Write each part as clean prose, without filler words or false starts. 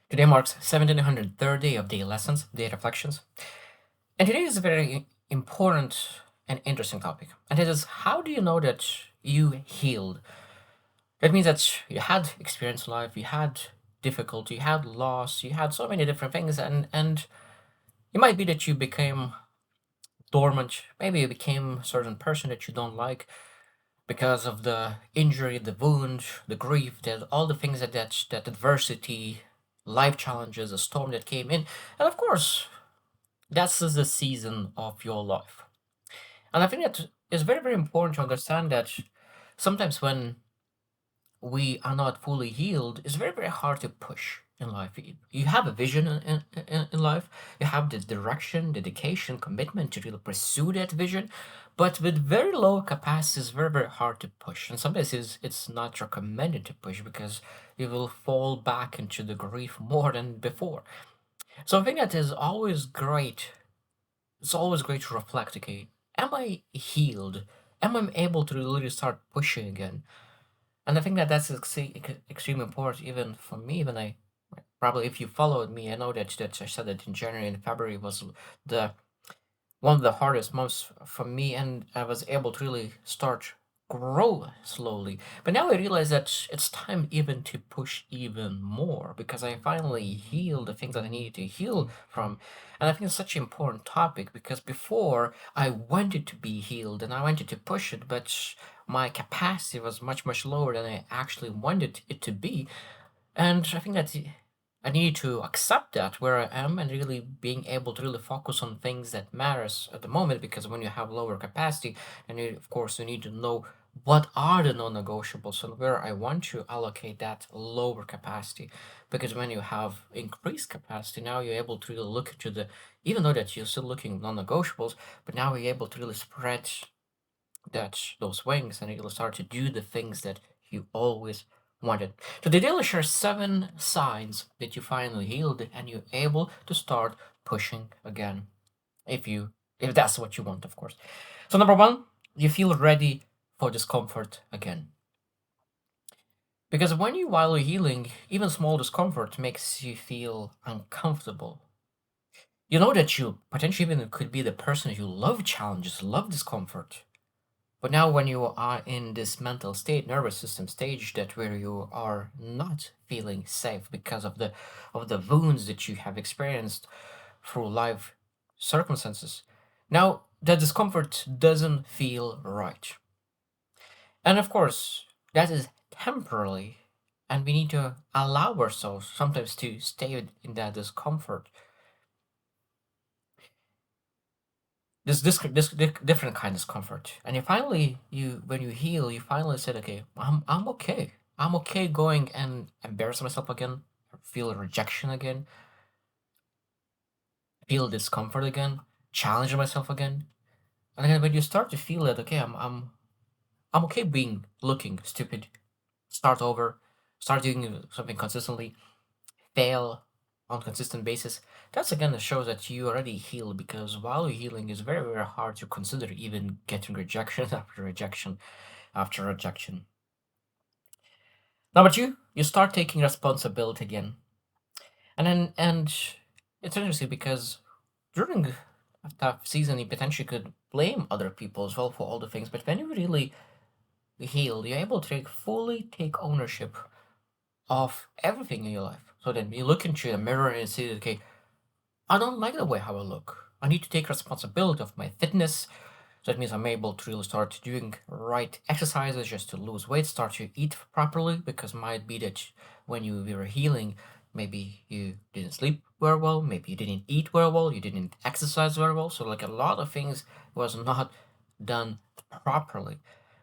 Today marks 1700 day of day lessons, day reflections. And today is a very important and interesting topic. And it is, how do you know that you healed? That means that you had experience in life, you had difficulty, you had loss, you had so many different things, and it might be that you became dormant, maybe you became a certain person that you don't like because of the injury, the wound, the grief, that all the things that adversity, life challenges, a storm that came in. And of course, that's the season of your life. And I think that it's very, very important to understand that sometimes when we are not fully healed, it's very, very hard to push in life. You have a vision in life, you have the direction, dedication, commitment to really pursue that vision, but with very low capacity, it's very, very hard to push. And sometimes it's not recommended to push because you will fall back into the grief more than before. So I think that is always great. It's always great to reflect, okay, am I healed? Am I able to really start pushing again? And I think that that's extremely important, even for me. When I probably, if you followed me, I know that I said that in January and February was the one of the hardest months for me, and I was able to really start grow slowly. But now I realize that it's time even to push even more because I finally healed the things that I needed to heal from. And I think it's such an important topic because before I wanted to be healed and I wanted to push it, but my capacity was much, much lower than I actually wanted it to be. And I think that I need to accept that where I am and really being able to really focus on things that matters at the moment. Because when you have lower capacity, and you, of course, you need to know what are the non-negotiables and where I want to allocate that lower capacity. Because when you have increased capacity, now you're able to really look into the, even though that you're still looking non-negotiables, but now you're able to really spread that those wings and you'll start to do the things that you always wanted. So the daily share 7 signs that you finally healed and you're able to start pushing again. If that's what you want, of course. So number one, you feel ready for discomfort again. Because when you while you're healing, even small discomfort makes you feel uncomfortable. You know that you potentially even could be the person who love challenges, love discomfort. But now, when you are in this mental state, nervous system stage, that where you are not feeling safe because of the wounds that you have experienced through life circumstances, now the discomfort doesn't feel right. And of course, that is temporarily, and we need to allow ourselves sometimes to stay in that discomfort. This different kind of discomfort, and you finally you when you heal, you finally said, okay, I'm okay. I'm okay going and embarrass myself again, feel rejection again, feel discomfort again, challenge myself again. And then when you start to feel that, okay, I'm okay being looking stupid, start over, start doing something consistently, fail on consistent basis. That's again that shows that you already healed, because while you're healing, it's very, very hard to consider even getting rejection after rejection after rejection. Number two, you start taking responsibility again. And it's interesting because during a tough season, you potentially could blame other people as well for all the things. But when you really heal, you're able to fully take ownership of everything in your life. So then you look into the mirror and see, okay, I don't like the way how I look. I need to take responsibility of my fitness. So that means I'm able to really start doing right exercises just to lose weight, start to eat properly, because it might be that when you were healing, maybe you didn't sleep very well, maybe you didn't eat very well, you didn't exercise very well. So like a lot of things was not done properly.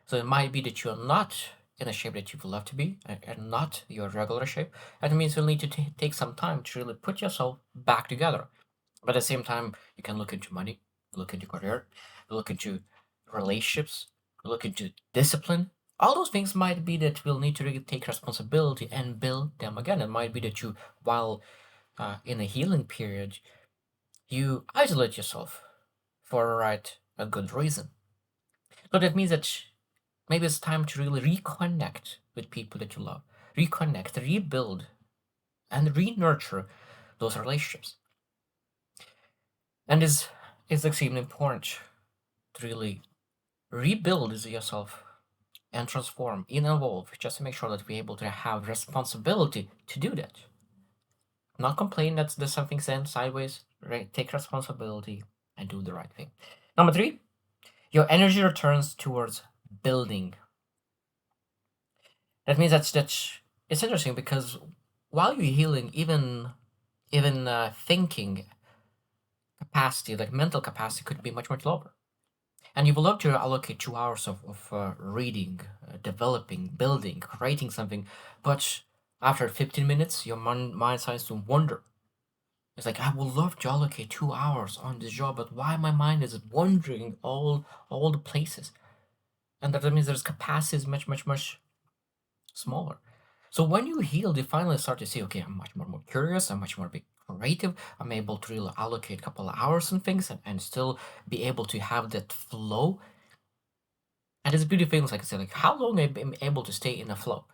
So it might be that you're not in a shape that you would love to be, and not your regular shape. And it means you'll need to take some time to really put yourself back together. But at the same time, you can look into money, look into career, look into relationships, look into discipline. All those things might be that we'll need to really take responsibility and build them again. It might be that you, while in a healing period, you isolate yourself for a good reason. So that means that maybe it's time to really reconnect with people that you love, reconnect, rebuild. and re-nurture those relationships. And is extremely important to really rebuild yourself and transform and evolve, just to make sure that we're able to have responsibility to do that. Not complain that there's something sent sideways, right? Take responsibility and do the right thing. Number three, your energy returns towards building. That means that's it's interesting because while you're healing, even thinking capacity, like mental capacity, could be much much lower. And you will love to allocate 2 hours of reading, developing, building, creating something, but after 15 minutes, your mind starts to wander. It's like I would love to allocate 2 hours on this job, but why my mind is wandering all the places? And that means there's capacity is much much much smaller. So when you heal, you finally start to see, okay, I'm much more curious, I'm much more creative, I'm able to really allocate a couple of hours on things and still be able to have that flow. And it's beautiful things, like I said, like how long I've been able to stay in a flow?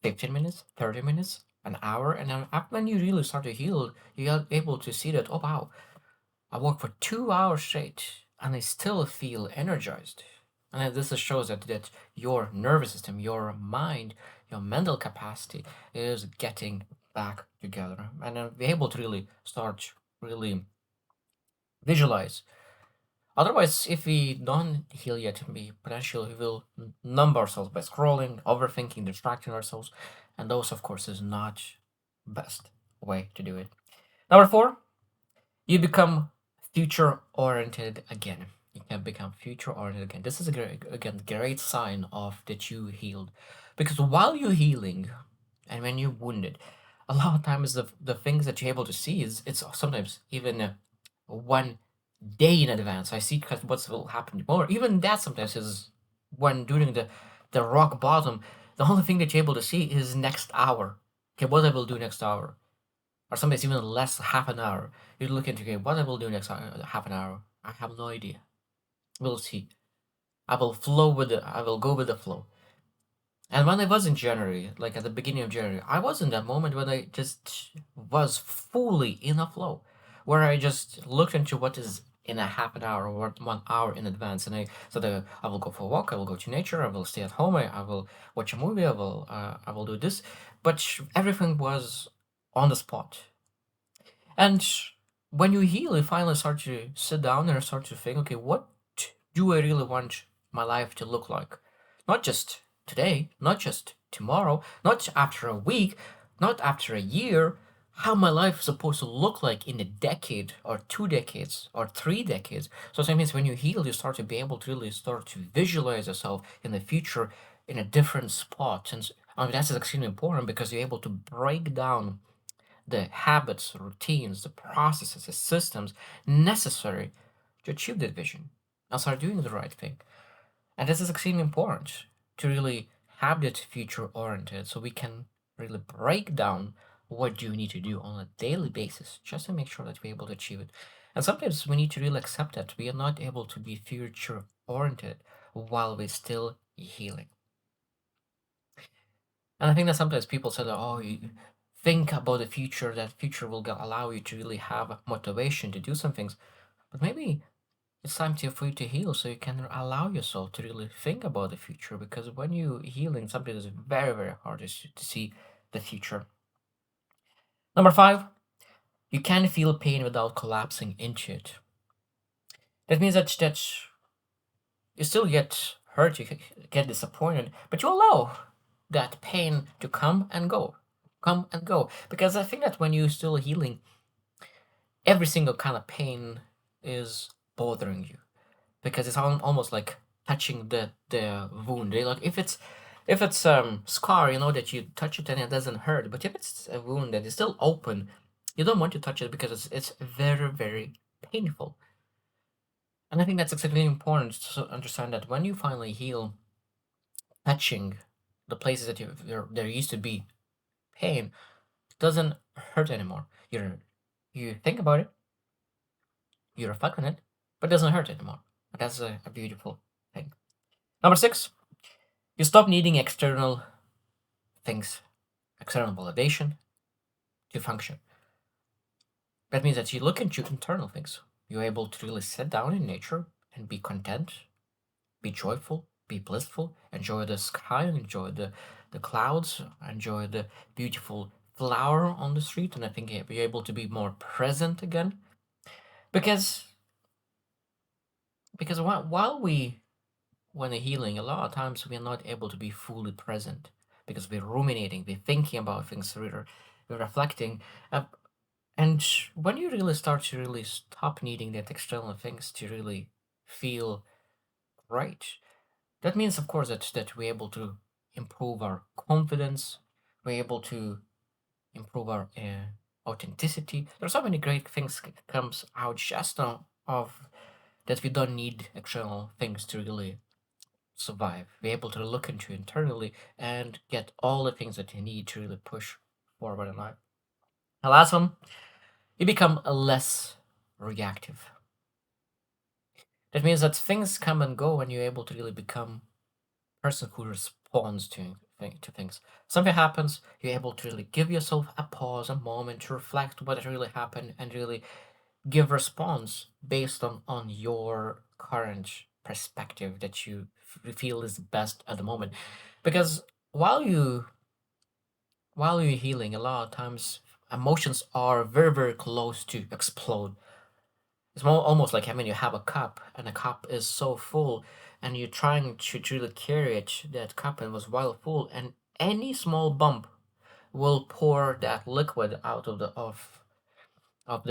15 minutes, 30 minutes, an hour, and then when you really start to heal, you're able to see that, oh wow, I work for 2 hours straight and I still feel energized. And then this shows that your nervous system, your mind, your mental capacity is getting back together. And then be able to really start really visualize. Otherwise, if we don't heal yet, we potentially will numb ourselves by scrolling, overthinking, distracting ourselves. And those, of course, is not best way to do it. Number four, you become future oriented again. You can become future oriented again. This is a great sign of that you healed, because while you're healing, and when you're wounded, a lot of times the things that you're able to see is it's sometimes even 1 day in advance. I see what will happen tomorrow. Even that sometimes is when during the rock bottom, the only thing that you're able to see is next hour. Okay, what I will do next hour, or sometimes even less, half an hour. You look into okay, what I will do next half an hour. I have no idea. We'll see. I will flow with it. I will go with the flow. And when I was in January, like at the beginning of January, I was in that moment when I just was fully in a flow, where I just looked into what is in a half an hour or 1 hour in advance, and I said I will go for a walk, I will go to nature, I will stay at home, I will watch a movie, I will do this, but everything was on the spot. And when you heal, you finally start to sit down and start to think, okay, what do I really want my life to look like? Not just today, not just tomorrow, not after a week, not after a year. How my life is supposed to look like in a decade or 2 decades or 3 decades. So that means when you heal, you start to be able to really start to visualize yourself in the future in a different spot. And that's extremely important because you're able to break down the habits, routines, the processes, the systems necessary to achieve that vision and start doing the right thing. And this is extremely important to really have that future oriented so we can really break down what you need to do on a daily basis just to make sure that we're able to achieve it. And sometimes we need to really accept that we are not able to be future oriented while we're still healing. And I think that sometimes people say that, oh, you think about the future, that future will allow you to really have motivation to do some things. But maybe it's time for you to heal so you can allow yourself to really think about the future. Because when you healing, something is very, very hard to see the future. Number five, you can feel pain without collapsing into it. That means that you still get hurt, you get disappointed, but you allow that pain to come and go. Because I think that when you're still healing, every single kind of pain is bothering you because it's almost like touching the wound. Like if it's scar, you know that you touch it and it doesn't hurt. But if it's a wound that is still open, you don't want to touch it because it's very very painful. And I think that's extremely important to understand that when you finally heal, touching the places that there used to be pain doesn't hurt anymore. You think about it, you reflect on it, but it doesn't hurt anymore. And that's a beautiful thing. Number six, you stop needing external things, external validation, to function. That means that you look into internal things. You're able to really sit down in nature and be content, be joyful, be blissful, enjoy the sky, enjoy the clouds, enjoy the beautiful flower on the street, and I think you're able to be more present again. Because while we when healing, a lot of times we are not able to be fully present because we're ruminating, we're thinking about things, we're reflecting. Uh, and when you really start to really stop needing that external things to really feel right, that means, of course, that we're able to improve our confidence, we're able to improve our authenticity. There's so many great things comes out just of that we don't need external things to really survive. Be able to look into internally and get all the things that you need to really push forward in life. The last one, you become less reactive. That means that things come and go and you're able to really become a person who responds to things. Something happens, you're able to really give yourself a pause, a moment to reflect what really happened and really give response based on your current perspective that you feel is best at the moment. Because while you while you're healing, a lot of times emotions are very, very close to explode. It's almost like when you have a cup and the cup is so full and you're trying to really carry it, that cup and was well full, and any small bump will pour that liquid out of the of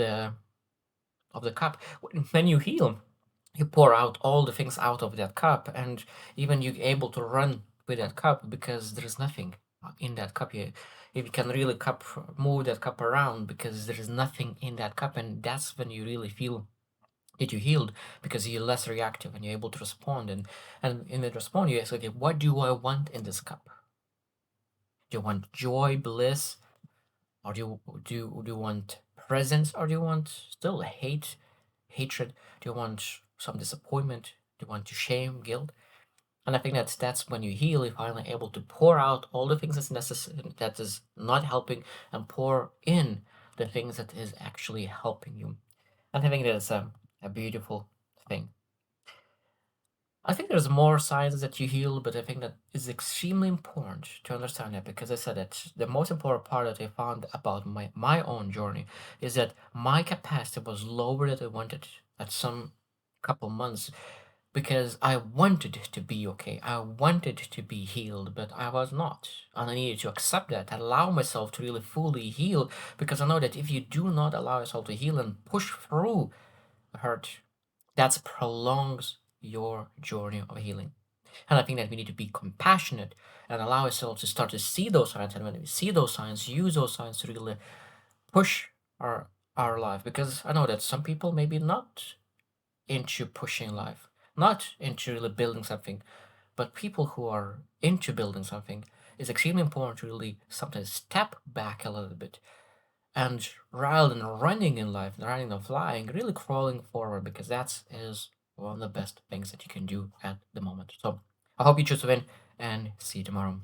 the cup. When you heal, you pour out all the things out of that cup, and even you're able to run with that cup because there is nothing in that cup. You can really move that cup around because there is nothing in that cup, and that's when you really feel that you healed because you're less reactive and you're able to respond. And in the respond, you ask, okay, what do I want in this cup? Do you want joy, bliss, or do you want presence, or do you want still hatred? Do you want some disappointment? Do you want to shame, guilt? And I think that's when you heal, you're finally able to pour out all the things that's necessary, that is not helping, and pour in the things that is actually helping you. And I think that's a beautiful thing. I think there's more signs that you heal, but I think that is extremely important to understand that, because I said that the most important part that I found about my own journey is that my capacity was lower than I wanted at some couple months, because I wanted to be okay. I wanted to be healed, but I was not. And I needed to accept that, allow myself to really fully heal, because I know that if you do not allow yourself to heal and push through hurt, that prolongs your journey of healing. And I think that we need to be compassionate and allow ourselves to start to see those signs. And when we see those signs, use those signs to really push our our life. Because I know that some people maybe not into pushing life, not into really building something, but people who are into building something, it's extremely important to really sometimes step back a little bit, and rather than running in life, running and flying, really crawling forward, because that is one of the best things that you can do at the moment. So I hope you choose to win, and see you tomorrow.